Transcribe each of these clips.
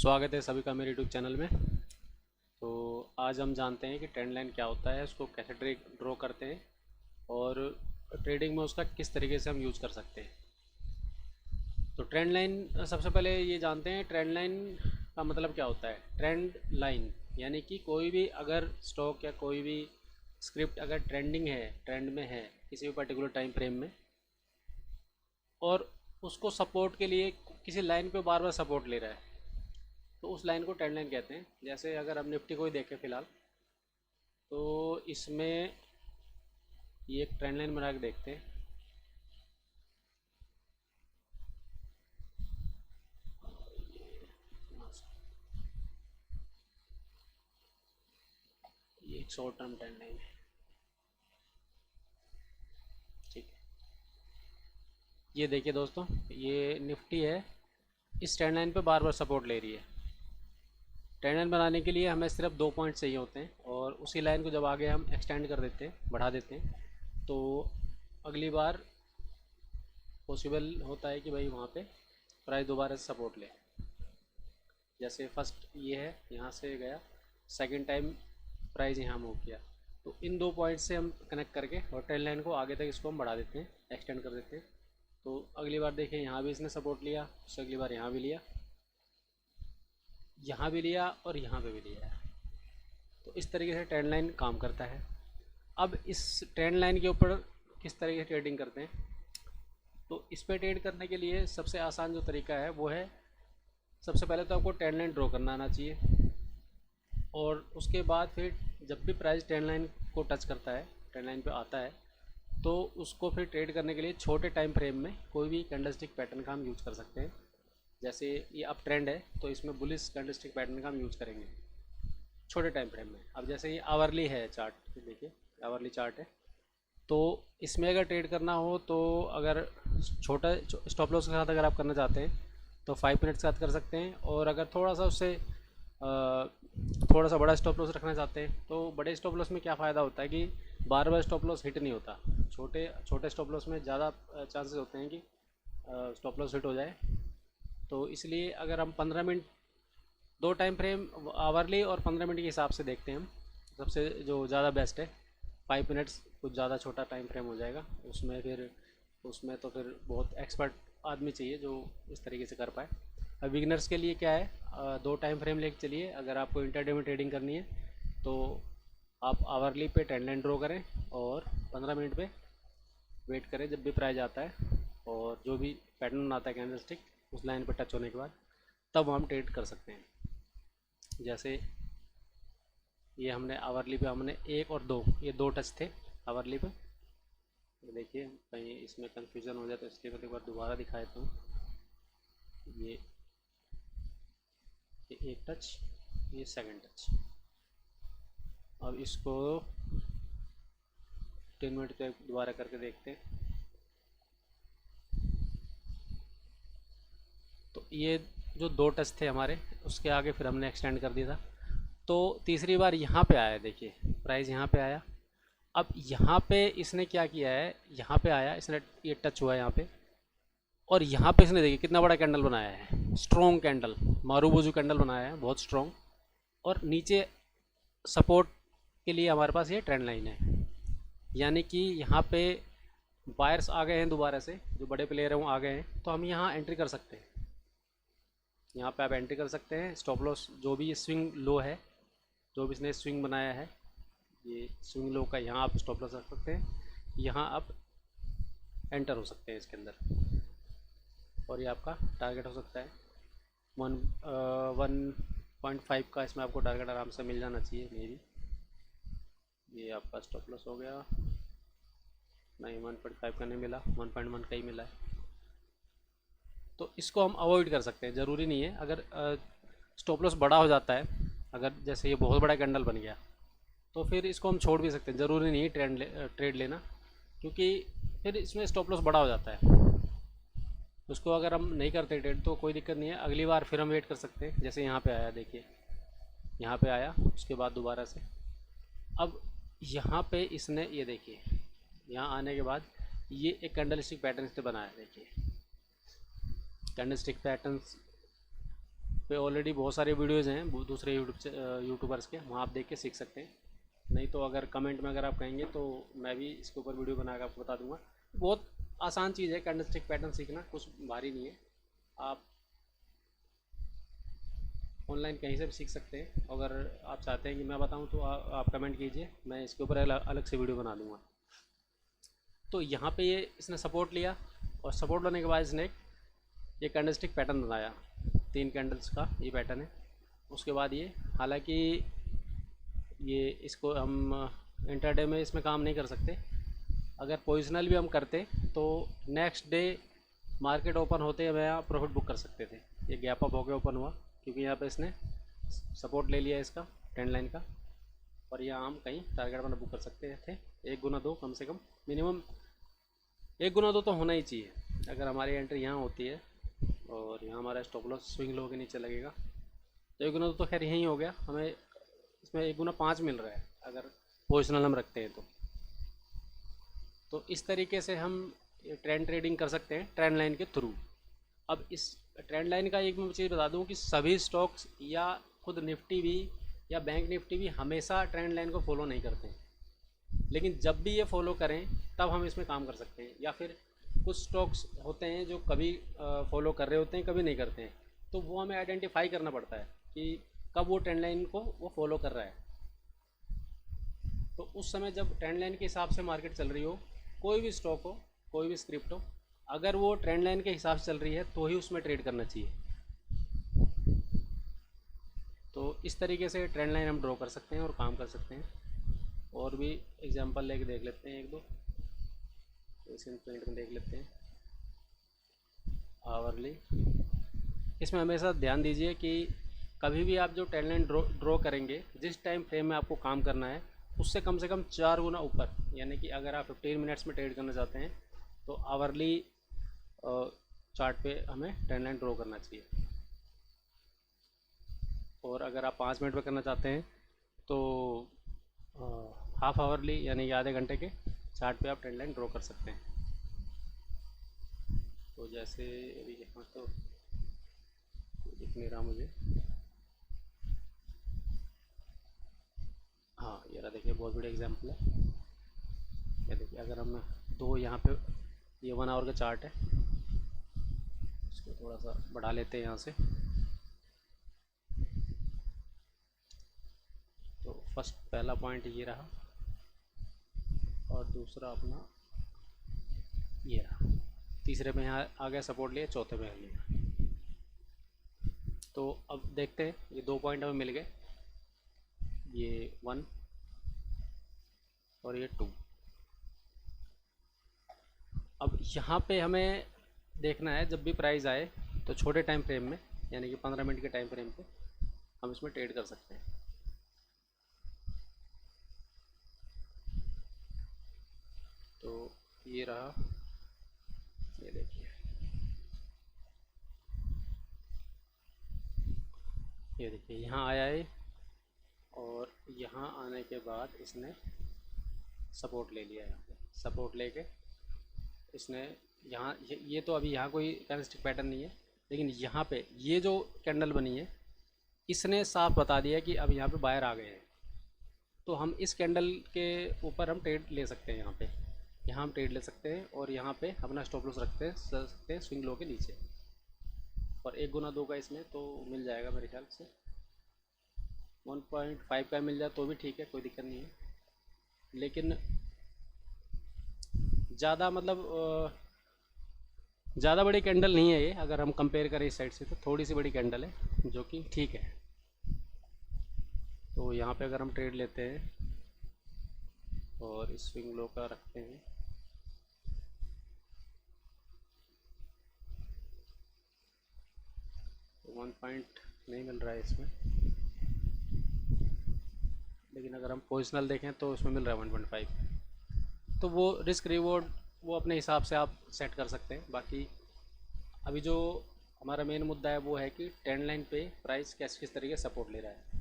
स्वागत है सभी का मेरे यूट्यूब चैनल में। तो आज हम जानते हैं कि ट्रेंड लाइन क्या होता है, उसको कैसे ड्रॉ करते हैं और ट्रेडिंग में उसका किस तरीके से हम यूज़ कर सकते हैं। तो ट्रेंड लाइन सबसे पहले ये जानते हैं, ट्रेंड लाइन का मतलब क्या होता है। ट्रेंड लाइन यानी कि कोई भी अगर स्टॉक या कोई भी स्क्रिप्ट अगर ट्रेंडिंग है, ट्रेंड में है किसी भी पर्टिकुलर टाइम फ्रेम में, और उसको सपोर्ट के लिए किसी लाइन पे बार बार सपोर्ट ले रहा है, तो उस लाइन को ट्रेंड लाइन कहते हैं। जैसे अगर हम निफ्टी को ही देखें फ़िलहाल, तो इसमें ये एक ट्रेंड लाइन बना के देखते हैं। ये एक शॉर्ट टर्म ट्रेंड लाइन है, ठीक है। ये देखिए दोस्तों, ये निफ्टी है, इस ट्रेंड लाइन पे बार बार सपोर्ट ले रही है। ट्रेंड लाइन बनाने के लिए हमें सिर्फ 2 पॉइंट चाहिए होते हैं, और उसी लाइन को जब आगे हम एक्सटेंड कर देते हैं, बढ़ा देते हैं, तो अगली बार पॉसिबल होता है कि भाई वहाँ पे प्राइस दोबारा से सपोर्ट ले। जैसे फर्स्ट ये है, यहाँ से गया, सेकंड टाइम प्राइस यहाँ मूव किया, तो इन 2 पॉइंट से हम कनेक्ट करके और ट्रेंड लाइन को आगे तक इसको हम बढ़ा देते हैं, एक्सटेंड कर देते हैं। तो अगली बार देखिए, यहाँ भी इसने सपोर्ट लिया, उससे अगली बार यहाँ भी लिया, यहाँ भी लिया और यहाँ पे भी लिया है। तो इस तरीके से ट्रेंड लाइन काम करता है। अब इस ट्रेंड लाइन के ऊपर किस तरीके से ट्रेडिंग करते हैं, तो इस पर ट्रेड करने के लिए सबसे आसान जो तरीका है वो है, सबसे पहले तो आपको ट्रेंड लाइन ड्रॉ करना आना चाहिए, और उसके बाद फिर जब भी प्राइस ट्रेंड लाइन को टच करता है, ट्रेंड लाइन पे आता है, तो उसको फिर ट्रेड करने के लिए छोटे टाइम फ्रेम में कोई भी कैंडलस्टिक पैटर्न का हम यूज़ कर सकते हैं। जैसे ये अप ट्रेंड है, तो इसमें बुलिश कैंडलस्टिक पैटर्न का हम यूज़ करेंगे छोटे टाइम फ्रेम में। अब जैसे ये आवरली है चार्ट, देखिए आवरली चार्ट है, तो इसमें अगर ट्रेड करना हो, तो अगर छोटा स्टॉप लॉस के साथ अगर आप करना चाहते हैं तो 5 मिनट के साथ कर सकते हैं, और अगर थोड़ा सा उससे थोड़ा सा बड़ा स्टॉप लॉस रखना चाहते हैं, तो बड़े स्टॉप लॉस में क्या फ़ायदा होता है कि बार बार स्टॉप लॉस हिट नहीं होता। छोटे छोटे स्टॉप लॉस में ज़्यादा चांसेस होते हैं कि स्टॉप लॉस हिट हो जाए। तो इसलिए अगर हम 15 मिनट, 2 टाइम फ्रेम आवरली और 15 मिनट के हिसाब से देखते हैं हम, सबसे जो ज़्यादा बेस्ट है 5 मिनट्स, कुछ ज़्यादा छोटा टाइम फ्रेम हो जाएगा उसमें तो फिर बहुत एक्सपर्ट आदमी चाहिए जो इस तरीके से कर पाए। अब बिगिनर्स के लिए क्या है, 2 टाइम फ्रेम लेके चलिए। अगर आपको इंटरडे में ट्रेडिंग करनी है तो आप आवरली पे ट्रेंड लाइन ड्रॉ करें, और 15 मिनट पे वेट करें जब भी प्राइस आता है, और जो भी पैटर्न आता है कैंडलस्टिक उस लाइन पर टच होने के बाद, तब हम ट्रेड कर सकते हैं। जैसे ये हमने आवरली पे हमने 1 और 2, ये 2 टच थे आवरली पे। तो देखिए कहीं इसमें कंफ्यूजन हो जाए, तो इसलिए मैं एक बार दोबारा दिखा देता हूँ। ये एक टच, ये सेकंड टच। अब इसको 10 मिनट के दोबारा करके देखते हैं। तो ये जो 2 टच थे हमारे, उसके आगे फिर हमने एक्सटेंड कर दिया था। तो तीसरी बार यहाँ पे आया, देखिए प्राइस यहाँ पे आया। अब यहाँ पे इसने क्या किया है, यहाँ पे आया इसने, ये टच हुआ यहाँ पे, और यहाँ पे इसने देखिए कितना बड़ा कैंडल बनाया है, स्ट्रॉन्ग कैंडल, मारूबोजू कैंडल बनाया है, बहुत स्ट्रॉन्ग। और नीचे सपोर्ट के लिए हमारे पास ये ट्रेंड लाइन है, यानी कि यहाँ पे बायर्स आ गए हैं दोबारा से, जो बड़े प्लेयर हैं वो आ गए हैं, तो हम यहाँ एंट्री कर सकते हैं। यहाँ पे आप एंट्री कर सकते हैं। स्टॉप लॉस जो भी ये स्विंग लो है, जो भी इसने स्विंग बनाया है, ये स्विंग लो का यहाँ आप स्टॉप लॉस रख सकते हैं, यहाँ आप एंटर हो सकते हैं इसके अंदर, और ये आपका टारगेट हो सकता है 1.5 का। इसमें आपको टारगेट आराम से मिल जाना चाहिए मेरी। ये आपका स्टॉप लॉस हो गया, नहीं 1.5 का नहीं मिला, 1.1 का ही मिला है। तो इसको हम अवॉइड कर सकते हैं, ज़रूरी नहीं है। अगर स्टॉप लॉस बड़ा हो जाता है, अगर जैसे ये बहुत बड़ा कैंडल बन गया, तो फिर इसको हम छोड़ भी सकते हैं, ज़रूरी नहीं है ट्रेड लेना, क्योंकि फिर इसमें स्टॉप लॉस बड़ा हो जाता है। उसको अगर हम नहीं करते ट्रेड तो कोई दिक्कत नहीं है, अगली बार फिर हम वेट कर सकते हैं। जैसे यहाँ पे आया, देखिए यहाँ पे आया, उसके बाद दोबारा से, अब यहाँ पे इसने, ये देखिए यहाँ आने के बाद ये एक कैंडल स्टिक पैटर्न इसने बनाया, देखिए कैंडल स्टिक पैटर्न पे ऑलरेडी बहुत सारे वीडियोज़ हैं दूसरे यूट्यूबर्स के, वहाँ आप देख के सीख सकते हैं। नहीं तो अगर कमेंट में अगर आप कहेंगे तो मैं भी इसके ऊपर वीडियो बना कर आपको बता दूंगा। बहुत आसान चीज़ है कैंडलस्टिक पैटर्न सीखना, कुछ भारी नहीं है। आप ऑनलाइन कहीं से भी सीख सकते हैं। अगर आप चाहते हैं कि मैं बताऊं तो आप कमेंट कीजिए, मैं इसके ऊपर अलग से वीडियो बना दूंगा। तो यहाँ पे ये इसने सपोर्ट लिया और सपोर्ट लेने के बाद इसने ये कैंडलस्टिक पैटर्न बनाया, 3 कैंडल्स का ये पैटर्न है। उसके बाद ये, हालांकि ये इसको हम इंटरडे में इसमें काम नहीं कर सकते। अगर पोजिशनल भी हम करते तो नेक्स्ट डे मार्केट ओपन होते हमें यहाँ प्रॉफिट बुक कर सकते थे। ये गैप अप होकर ओपन हुआ क्योंकि यहाँ पे इसने सपोर्ट ले लिया इसका ट्रेंड लाइन का, और यहाँ हम कहीं टारगेट अपना बुक कर सकते थे। 1 गुना 2 कम से कम, मिनिमम 1 गुना 2 तो होना ही चाहिए। अगर हमारी एंट्री यहाँ होती है और यहाँ हमारा स्टॉप लॉस स्विंग लो के नीचे लगेगा तो 1 गुना 2 तो खैर यहीं हो गया, हमें इसमें 1 गुना 5 मिल रहा है अगर पोजिशनल हम रखते हैं तो इस तरीके से हम ट्रेंड ट्रेडिंग कर सकते हैं ट्रेंड लाइन के थ्रू। अब इस ट्रेंड लाइन का एक मैं चीज़ बता दूं कि सभी स्टॉक्स या खुद निफ्टी भी या बैंक निफ्टी भी हमेशा ट्रेंड लाइन को फॉलो नहीं करते हैं, लेकिन जब भी ये फॉलो करें तब हम इसमें काम कर सकते हैं। या फिर कुछ स्टॉक्स होते हैं जो कभी फॉलो कर रहे होते हैं, कभी नहीं करते हैं, तो वो हमें आइडेंटिफाई करना पड़ता है कि कब वो ट्रेंड लाइन को वो फॉलो कर रहा है। तो उस समय जब ट्रेंड लाइन के हिसाब से मार्केट चल रही हो, कोई भी स्टॉक हो, कोई भी स्क्रिप्ट हो, अगर वो ट्रेंड लाइन के हिसाब से चल रही है तो ही उसमें ट्रेड करना चाहिए। तो इस तरीके से ट्रेंड लाइन हम ड्रॉ कर सकते हैं और काम कर सकते हैं। और भी एग्जांपल लेके देख लेते हैं, 1-2 एशियन पेंट में देख लेते हैं। आवरली, इसमें हमेशा ध्यान दीजिए कि कभी भी आप जो ट्रेंड लाइन ड्रॉ करेंगे, जिस टाइम फ्रेम में आपको काम करना है उससे कम से कम 4 गुना ऊपर, यानी कि अगर आप 15 मिनट्स में ट्रेड करना चाहते हैं तो आवरली चार्ट पे हमें ट्रेंड लाइन ड्रॉ करना चाहिए। और अगर आप 5 मिनट में करना चाहते हैं तो हाफ आवरली यानी कि आधे घंटे के चार्ट पे आप ट्रेंड लाइन ड्रॉ कर सकते हैं। तो जैसे अभी यहाँ तो दिख नहीं रहा मुझे, हाँ ये रहा, देखिए बहुत बड़ा एग्जांपल है। ये देखिए अगर हम 2 यहाँ पे, ये 1 आवर का चार्ट है, इसको थोड़ा सा बढ़ा लेते हैं यहाँ से। तो फर्स्ट पहला पॉइंट ये रहा और दूसरा अपना ये रहा, तीसरे में यहाँ आ गया सपोर्ट लिया, चौथे में आ गया। तो अब देखते हैं, ये 2 पॉइंट हमें मिल गए, ये 1 और ये 2। अब यहाँ पे हमें देखना है जब भी प्राइस आए तो छोटे टाइम फ्रेम में, यानी कि 15 मिनट के टाइम फ्रेम पे हम इसमें ट्रेड कर सकते हैं। तो ये रहा, ये देखिए, ये देखिए यहाँ आया है और यहाँ आने के बाद इसने सपोर्ट ले लिया। यहाँ पे सपोर्ट लेके इसने यहाँ ये तो अभी यहाँ कोई कैंडलस्टिक पैटर्न नहीं है, लेकिन यहाँ पे ये जो कैंडल बनी है इसने साफ बता दिया कि अब यहाँ पे बायर आ गए हैं। तो हम इस कैंडल के ऊपर हम ट्रेड ले सकते हैं, यहाँ हम ट्रेड ले सकते हैं और यहाँ पे अपना स्टॉप लॉस रखते हैं स्विंग लो के नीचे। और 1 गुना 2 का इसमें तो मिल जाएगा मेरे ख्याल से, 1.5 का मिल जाए तो भी ठीक है, कोई दिक्कत नहीं है। लेकिन ज़्यादा मतलब ज़्यादा बड़ी कैंडल नहीं है ये, अगर हम कंपेयर करें इस साइड से तो थोड़ी सी बड़ी कैंडल है जो कि ठीक है। तो यहाँ पे अगर हम ट्रेड लेते हैं और इस स्विंग लो का रखते हैं, तो 1 पॉइंट नहीं मिल रहा है इसमें, लेकिन अगर हम पोजिशनल देखें तो उसमें मिल रहा है 1.5। तो वो रिस्क रिवॉर्ड वो अपने हिसाब से आप सेट कर सकते हैं। बाकी अभी जो हमारा मेन मुद्दा है वो है कि ट्रेंड लाइन पे प्राइस किस तरीके से सपोर्ट ले रहा है।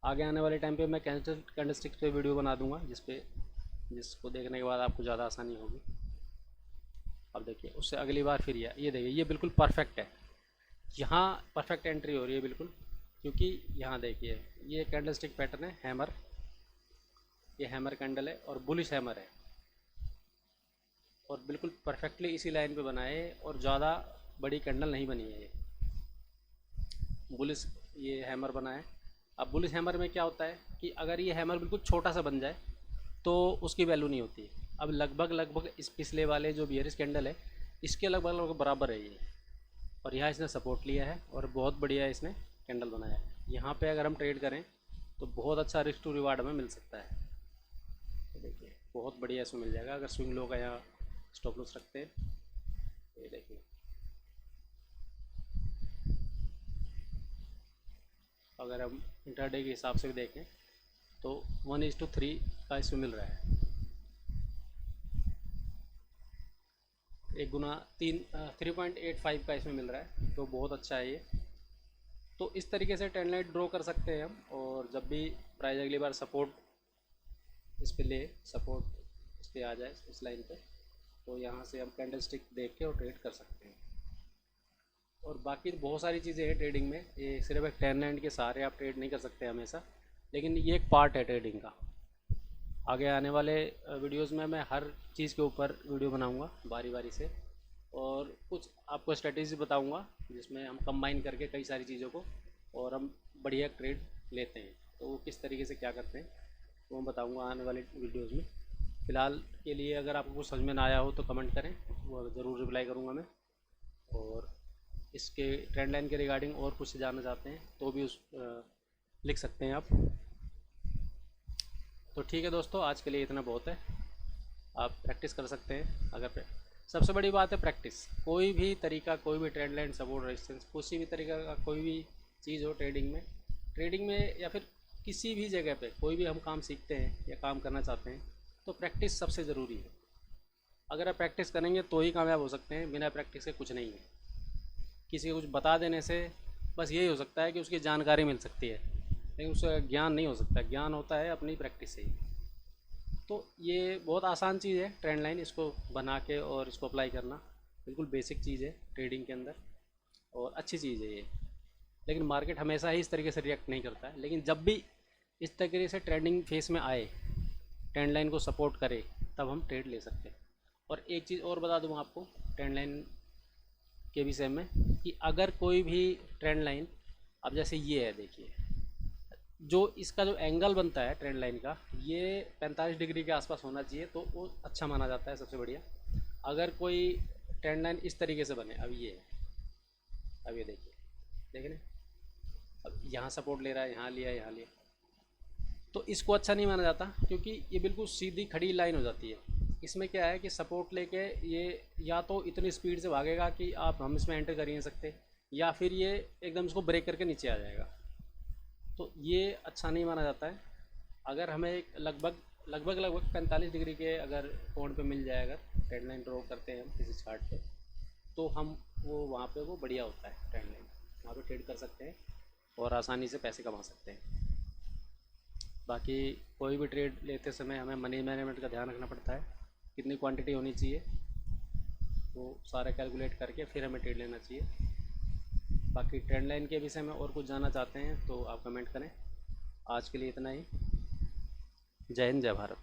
आगे आने वाले टाइम पे मैं कैंडलस्टिक्स पे वीडियो बना दूंगा जिसको देखने के बाद आपको ज़्यादा आसानी होगी। अब देखिए उससे अगली बार फिर ये देखिए ये बिल्कुल परफेक्ट है, यहाँ परफेक्ट एंट्री हो रही है बिल्कुल, क्योंकि यहाँ देखिए ये कैंडल स्टिक पैटर्न है हैमर, ये हैमर कैंडल है और बुलिश हैमर है, और बिल्कुल परफेक्टली इसी लाइन पे बना है और ज़्यादा बड़ी कैंडल नहीं बनी है। ये बुलिश ये हैमर बना है। अब बुलिश हैमर में क्या होता है कि अगर ये हैमर बिल्कुल छोटा सा बन जाए तो उसकी वैल्यू नहीं होती है। अब लगभग इस पिछले वाले जो बियरिश कैंडल है इसके लगभग बराबर है ये, और यहाँ इसने सपोर्ट लिया है और बहुत बढ़िया इसने कैंडल बनाया है। यहाँ पे अगर हम ट्रेड करें तो बहुत अच्छा रिस्क टू रिवार्ड हमें मिल सकता है। तो देखिए बहुत बढ़िया इसमें मिल जाएगा अगर स्विंग लो का यहाँ स्टॉप लॉस रखते हैं। ये देखिए अगर हम इंटरडे के हिसाब से भी देखें तो 1:3 का इसमें मिल रहा है, 3.85 का इसमें मिल रहा है, तो बहुत अच्छा है ये। तो इस तरीके से ट्रेंड लाइन ड्रॉ कर सकते हैं हम, और जब भी प्राइस अगली बार सपोर्ट इस पे ले, सपोर्ट इस पे आ जाए इस लाइन पे, तो यहाँ से हम कैंडल स्टिक देख के और ट्रेड कर सकते हैं। और बाकी बहुत सारी चीज़ें हैं ट्रेडिंग में, ये सिर्फ एक ट्रेंड लाइन के सहारे आप ट्रेड नहीं कर सकते हमेशा, लेकिन ये एक पार्ट है ट्रेडिंग का। आगे आने वाले वीडियोस में मैं हर चीज़ के ऊपर वीडियो बनाऊंगा बारी बारी से, और कुछ आपको स्ट्रेटेजी बताऊंगा जिसमें हम कंबाइन करके कई सारी चीज़ों को और हम बढ़िया ट्रेड लेते हैं, तो वो किस तरीके से क्या करते हैं वो मैं बताऊंगा आने वाले वीडियोज़ में। फ़िलहाल के लिए अगर आपको कुछ समझ में ना आया हो तो कमेंट करें, वो ज़रूर रिप्लाई करूँगा मैं। और इसके ट्रेंड लाइन के रिगार्डिंग और कुछ जानना चाहते हैं तो भी लिख सकते हैं आप। तो ठीक है दोस्तों, आज के लिए इतना बहुत है। आप प्रैक्टिस कर सकते हैं। अगर सबसे बड़ी बात है प्रैक्टिस, कोई भी तरीका, कोई भी ट्रेंड लाइन, सपोर्ट, रेजिस्टेंस, किसी भी तरीका का कोई भी चीज़ हो ट्रेडिंग में या फिर किसी भी जगह पे कोई भी हम काम सीखते हैं या काम करना चाहते हैं तो प्रैक्टिस सबसे ज़रूरी है। अगर आप प्रैक्टिस करेंगे तो ही कामयाब हो सकते हैं, बिना प्रैक्टिस के कुछ नहीं है। किसी को कुछ बता देने से बस यही हो सकता है कि उसकी जानकारी मिल सकती है, लेकिन उसका ज्ञान नहीं हो सकता। ज्ञान होता है अपनी प्रैक्टिस से ही। तो ये बहुत आसान चीज़ है ट्रेंड लाइन, इसको बना के और इसको अप्लाई करना बिल्कुल बेसिक चीज़ है ट्रेडिंग के अंदर, और अच्छी चीज़ है ये। लेकिन मार्केट हमेशा ही इस तरीके से रिएक्ट नहीं करता है, लेकिन जब भी इस तरीके से ट्रेंडिंग फेस में आए, ट्रेंड लाइन को सपोर्ट करे, तब हम ट्रेड ले सकते हैं। और एक चीज़ और बता दूँ आपको ट्रेंड लाइन के विषय में, कि अगर कोई भी ट्रेंड लाइन, अब जैसे ये है देखिए, जो इसका जो एंगल बनता है ट्रेंड लाइन का, ये 45 डिग्री के आसपास होना चाहिए, तो वो अच्छा माना जाता है सबसे बढ़िया। अगर कोई ट्रेंड लाइन इस तरीके से बने, अब ये है, अब ये देखिए, देख रहे हैं, अब यहाँ सपोर्ट ले रहा है, यहाँ लिया, यहाँ लिया, तो इसको अच्छा नहीं माना जाता, क्योंकि ये बिल्कुल सीधी खड़ी लाइन हो जाती है। इसमें क्या है कि सपोर्ट लेके ये या तो इतनी स्पीड से भागेगा कि हम इसमें एंटर कर ही नहीं सकते, या फिर ये एकदम इसको ब्रेक करके नीचे आ जाएगा, तो ये अच्छा नहीं माना जाता है। अगर हमें एक लगभग 45 डिग्री के अगर कोण पे मिल जाए, अगर ट्रेंड लाइन ड्रॉ करते हैं हम किसी चार्ट पे, तो हम वो वहाँ पे वो बढ़िया होता है ट्रेंड लाइन, वहाँ पे ट्रेड कर सकते हैं और आसानी से पैसे कमा सकते हैं। बाकी कोई भी ट्रेड लेते समय हमें मनी मैनेजमेंट का ध्यान रखना पड़ता है, कितनी क्वांटिटी होनी चाहिए, वो सारा कैलकुलेट करके फिर हमें ट्रेड लेना चाहिए। बाकी ट्रेंड लाइन के विषय में और कुछ जानना चाहते हैं तो आप कमेंट करें। आज के लिए इतना ही। जय हिंद, जय भारत।